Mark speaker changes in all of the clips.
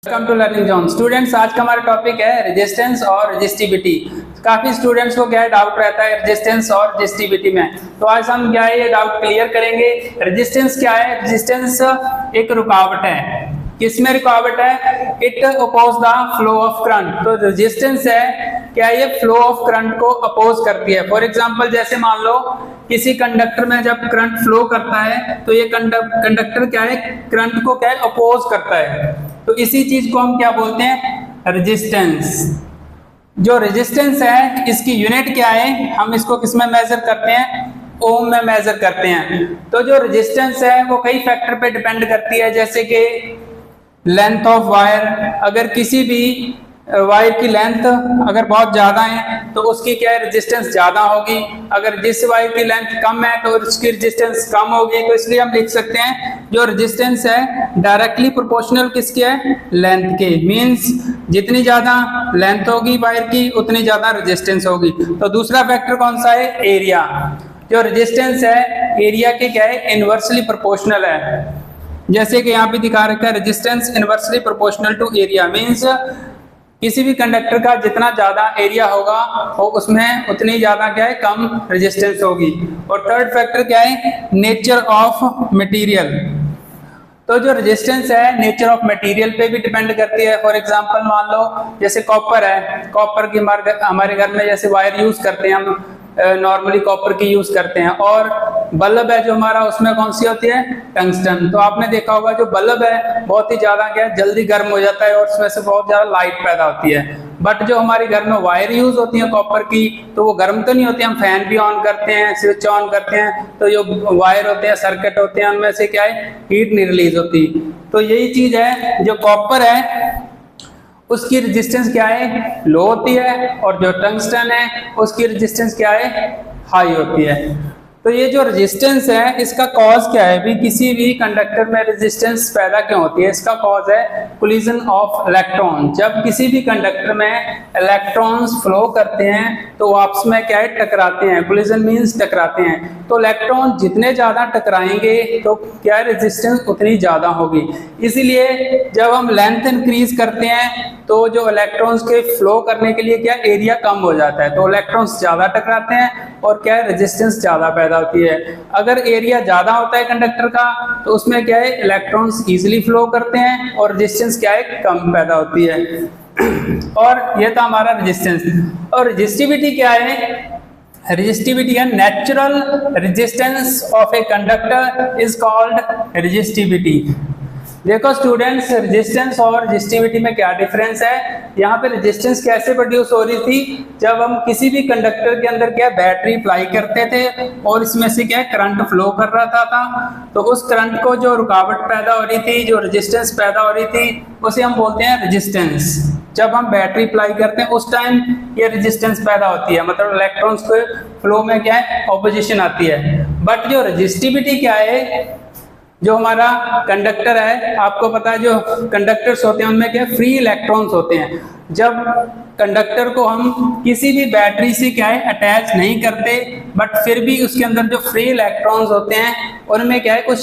Speaker 1: Welcome to learning zone. Students, आज का हमारा टॉपिक है रेजिस्टेंस और रेजिस्टिविटी। काफी स्टूडेंट्स को क्या है डाउट रहता है रेजिस्टेंस और रेजिस्टिविटी में, तो आज हम क्या है ये डाउट क्लियर करेंगे। रेजिस्टेंस क्या है? रेजिस्टेंस एक रुकावट है। किसमें रुकावट है? It oppose the flow of current. तो रेजिस्टेंस है क्या, ये फ्लो ऑफ करंट को अपोज करती है। फॉर एग्जांपल, जैसे मान लो किसी कंडक्टर में जब करंट फ्लो करता है तो ये कंडक्टर क्या है, करंट को क्या है अपोज करता है। तो इसी चीज को हम क्या बोलते हैं? रेजिस्टेंस। जो रेजिस्टेंस है इसकी यूनिट क्या है? हम इसको किसमें मेजर करते हैं? ओम में मेजर करते हैं। तो जो रेजिस्टेंस है वो कई फैक्टर पे डिपेंड करती है, जैसे कि लेंथ ऑफ वायर। अगर किसी भी वायर की लेंथ अगर बहुत ज्यादा है तो उसकी क्या है रेजिस्टेंस ज्यादा होगी। अगर जिस वायर की लेंथ कम है तो उसकी रेजिस्टेंस कम होगी। तो इसलिए हम लिख सकते हैं जो रेजिस्टेंस है डायरेक्टली प्रोपोर्शनल किसके है? लेंथ के। मींस जितनी ज्यादा लेंथ होगी वायर की उतनी ज्यादा रेजिस्टेंस होगी। तो दूसरा फैक्टर कौन सा है? एरिया। जो रेजिस्टेंस है एरिया के क्या है इनवर्सली प्रोपोर्शनल है। जैसे कि यहाँ पे दिखा रखा है resistance inversely proportional to area. Means किसी भी कंडक्टर का जितना ज्यादा एरिया होगा वो उसमें उतनी ज्यादा क्या है कम रेजिस्टेंस होगी। और थर्ड फैक्टर क्या है? Nature of material. तो जो रेजिस्टेंस है नेचर ऑफ मटेरियल पे भी डिपेंड करती है। फॉर एग्जांपल मान लो जैसे कॉपर है, कॉपर की हमारे घर में जैसे वायर यूज करते हैं हम नॉर्मली कॉपर की यूज करते हैं। और बल्ब है जो हमारा उसमें कौन सी होती है? टंगस्टन। तो आपने देखा होगा जो बल्ब है बहुत ही ज्यादा क्या है जल्दी गर्म हो जाता है और उसमें से बहुत ज्यादा लाइट पैदा होती है। बट जो हमारे घर में वायर यूज होती है कॉपर की तो वो गर्म तो नहीं होती। हम फैन भी ऑन करते हैं, स्विच ऑन करते हैं, तो जो वायर होते हैं सर्किट होते हैं उनमें से क्या है हीट नहीं रिलीज होती। तो यही चीज है, जो कॉपर है उसकी रेजिस्टेंस क्या है? लो होती है। और जो टंगस्टन है उसकी रेजिस्टेंस क्या है? हाई होती है। तो ये जो रेजिस्टेंस है इसका कॉज क्या है? भी किसी भी कंडक्टर में रेजिस्टेंस पैदा क्यों होती है? इसका कॉज है कोलिजन ऑफ इलेक्ट्रॉन। जब किसी भी कंडक्टर में इलेक्ट्रॉन्स फ्लो करते हैं तो आपस में क्या है टकराते हैं। कोलिजन मींस टकराते हैं। तो इलेक्ट्रॉन जितने ज्यादा टकराएंगे तो क्या है रेजिस्टेंस उतनी ज्यादा होगी। इसीलिए जब हम लेंथ इंक्रीज करते हैं तो जो इलेक्ट्रॉन्स के फ्लो करने के लिए क्या एरिया कम हो जाता है, तो इलेक्ट्रॉन्स ज्यादा टकराते हैं और क्या है रेजिस्टेंस ज्यादा पैदा होती है। अगर एरिया ज्यादा होता है कंडक्टर का तो उसमें क्या है इलेक्ट्रॉन्स इजीली फ्लो करते हैं और रेजिस्टेंस क्या है कम पैदा होती है। और ये था हमारा रेजिस्टेंस। और रेजिस्टिविटी क्या है? रेजिस्टिविटी है natural resistance of a conductor is called resistivity. देखो स्टूडेंट्स, रेजिस्टेंस और रेजिस्टिविटी में क्या डिफरेंस है। यहाँ पे रेजिस्टेंस कैसे प्रोड्यूस हो रही थी? जब हम किसी भी कंडक्टर के अंदर क्या बैटरी अप्लाई करते थे और इसमें से क्या करंट फ्लो कर रहा था तो उस करंट को जो रुकावट पैदा हो रही थी, जो रेजिस्टेंस पैदा हो रही थी, उसे हम बोलते हैं रेजिस्टेंस। जब हम बैटरी अप्लाई करते हैं उस टाइम ये रेजिस्टेंस पैदा होती है, मतलब इलेक्ट्रॉन्स के फ्लो में क्या है ऑपोजिशन आती है। बट जो रेजिस्टिविटी क्या है, जो हमारा कंडक्टर है आपको पता है जो कंडक्टर्स होते हैं उनमें क्या फ्री इलेक्ट्रॉन्स होते हैं। जब कंडक्टर को हम किसी भी बैटरी से क्या है अटैच नहीं करते बट फिर भी उसके अंदर जो फ्री इलेक्ट्रॉन्स होते हैं उनमें क्या है कुछ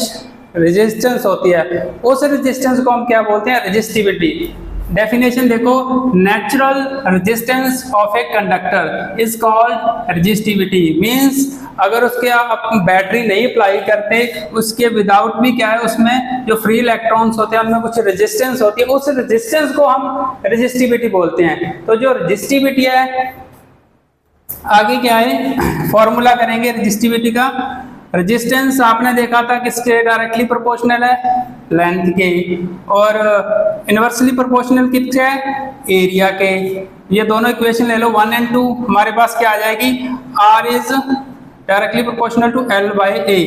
Speaker 1: रेजिस्टेंस होती है। उस रेजिस्टेंस को हम क्या बोलते हैं? रेजिस्टिविटी। डेफिनेशन देखो, natural resistance of a conductor is called resistivity. Means अगर उसके आप बैटरी नहीं अप्लाई करते उसके विदाउट भी क्या है उसमें जो फ्री इलेक्ट्रॉन्स होते हैं उनमें कुछ रेजिस्टेंस होती है, उस रेजिस्टेंस को हम रेजिस्टिविटी बोलते हैं। तो जो रेजिस्टिविटी है आगे क्या है फॉर्मूला करेंगे रेजिस्टिविटी का। रेजिस्टेंस आपने देखा था किसके डायरेक्टली प्रोपोर्शनल है? लेंथ के। और इनवर्सली प्रोपोर्शनल किसके है? एरिया के। ये दोनों इक्वेशन ले लो 1 और 2। हमारे पास क्या आ जाएगी? R is directly proportional to L by A।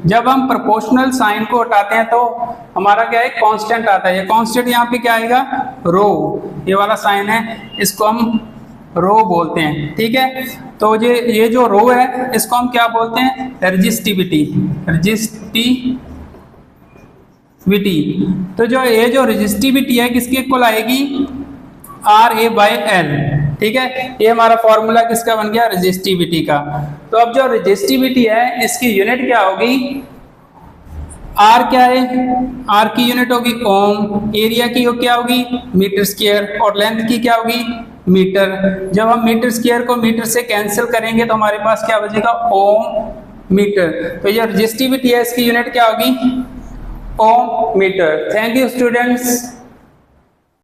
Speaker 1: जब हम प्रोपोर्शनल साइन को हटाते हैं तो हमारा क्या है कांस्टेंट आता है। ये कांस्टेंट यहाँ पे क्या आएगा? रो। ये वाला साइन है इसको हम रो बोलते हैं, ठीक है। तो ये जो रो है इसको हम क्या बोलते हैं? रेजिस्टिविटी। रेजिस्टिविटी। तो ये जो रेजिस्टिविटी है किसके इक्वल आएगी? RA बाई L, ठीक है। ये हमारा फॉर्मूला किसका बन गया? रेजिस्टिविटी का। तो अब जो रेजिस्टिविटी है इसकी यूनिट क्या होगी? आर क्या है, आर की यूनिट होगी ओम, एरिया की क्या होगी मीटर स्क्वायर, और लेंथ की क्या होगी मीटर। जब हम मीटर स्क्वायर को मीटर से कैंसिल करेंगे तो हमारे पास क्या बचेगा ओम मीटर। तो ये रेजिस्टिविटी है, इसकी यूनिट क्या होगी ओम मीटर। Thank you students.